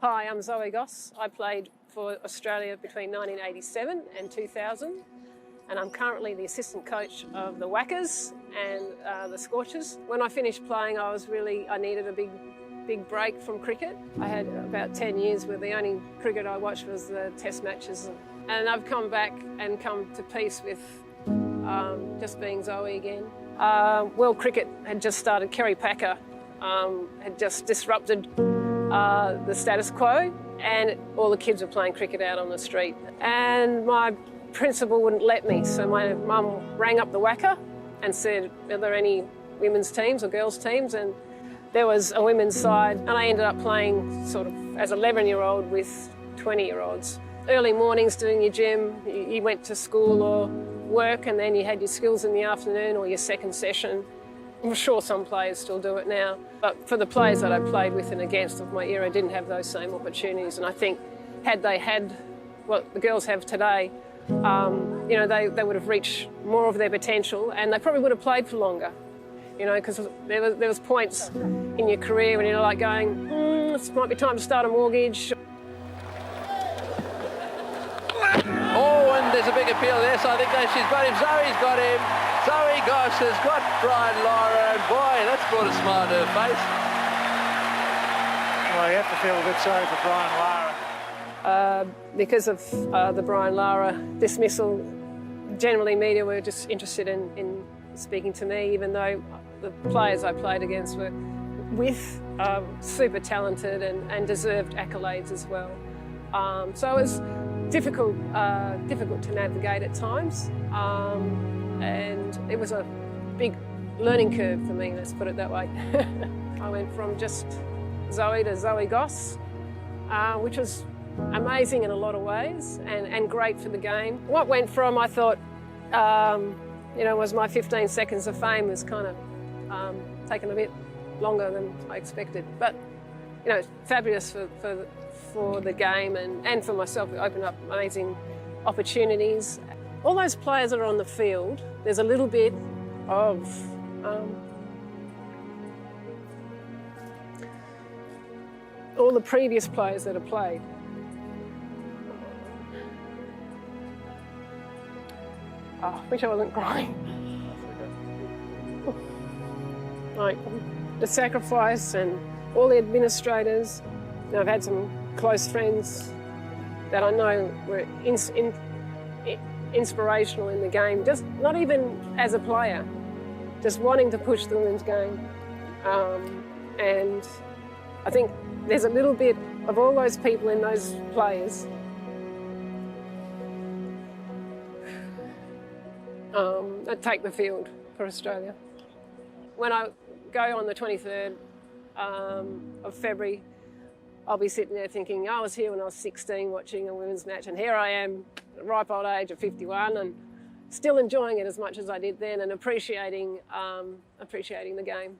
Hi, I'm Zoë Goss. I played for Australia between 1987 and 2000, and I'm currently the assistant coach of the WACAs and the Scorchers. When I finished playing, I needed a big break from cricket. I had about 10 years where the only cricket I watched was the test matches, and I've come back and come to peace with just being Zoe again. World cricket had just started. Kerry Packer had just disrupted the status quo, and all the kids were playing cricket out on the street. And my principal wouldn't let me, so my mum rang up the WACA and said, are there any women's teams or girls' teams? And there was a women's side, and I ended up playing sort of as an 11-year-old with 20-year-olds. Early mornings doing your gym, you went to school or work, and then you had your skills in the afternoon or your second session. I'm sure some players still do it now, but for the players that I played with and against of my era didn't have those same opportunities. And I think had they had what the girls have today, you know, they would have reached more of their potential, and they probably would have played for longer. You know, because there was points in your career when you're like going, this might be time to start a mortgage. Oh, and there's a big appeal there, so I think that she's got him. Zoe's got him. Zoë Goss has got Brian Lara, and boy, that's brought a smile to her face. Well, you have to feel a bit sorry for Brian Lara. Because of the Brian Lara dismissal, generally media were just interested in speaking to me, even though the players I played against were super talented and deserved accolades as well. So it was difficult to navigate at times, and it was a big learning curve for me, let's put it that way. I went from just Zoe to Zoë Goss, which was amazing in a lot of ways and great for the game. What went from, I thought, you know, was my 15 seconds of fame was kind of taken a bit longer than I expected. But, you know, fabulous for the game and for myself. It opened up amazing opportunities. All those players that are on the field, there's a little bit of all the previous players that have played. Oh, I wish I wasn't crying. Like the sacrifice and all the administrators. You know, I've had some close friends that I know were inspirational in the game, just not even as a player, just wanting to push the women's game. And I think there's a little bit of all those people in those players that take the field for Australia. When I go on the 23rd of February, I'll be sitting there thinking, I was here when I was 16 watching a women's match, and here I am at the ripe old age of 51 and still enjoying it as much as I did then and appreciating the game.